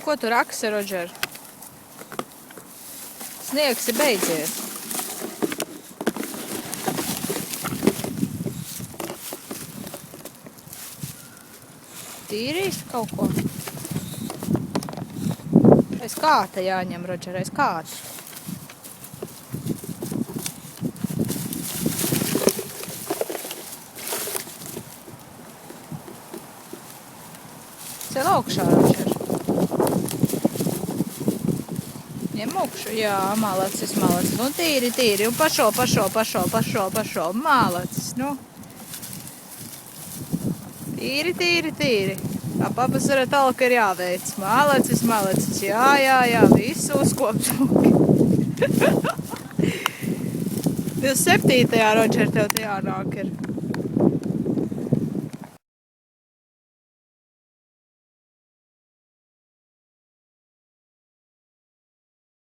Ko tu raksti, Rodžer? Sniegs ir beidzies. Tīrīs kaut ko? Aiz kāta jāņem, Rodžer, aiz kāta. Cel augšā, Rodžer. Ņem augšu, jā, malacis. Nu, tīri, un pašo, malacis, nu. Tīri. Tā pavasara talka ir jāveic. Malacis, jā, visu uzkopt. 27. Rodžer, tev te jānāk ir.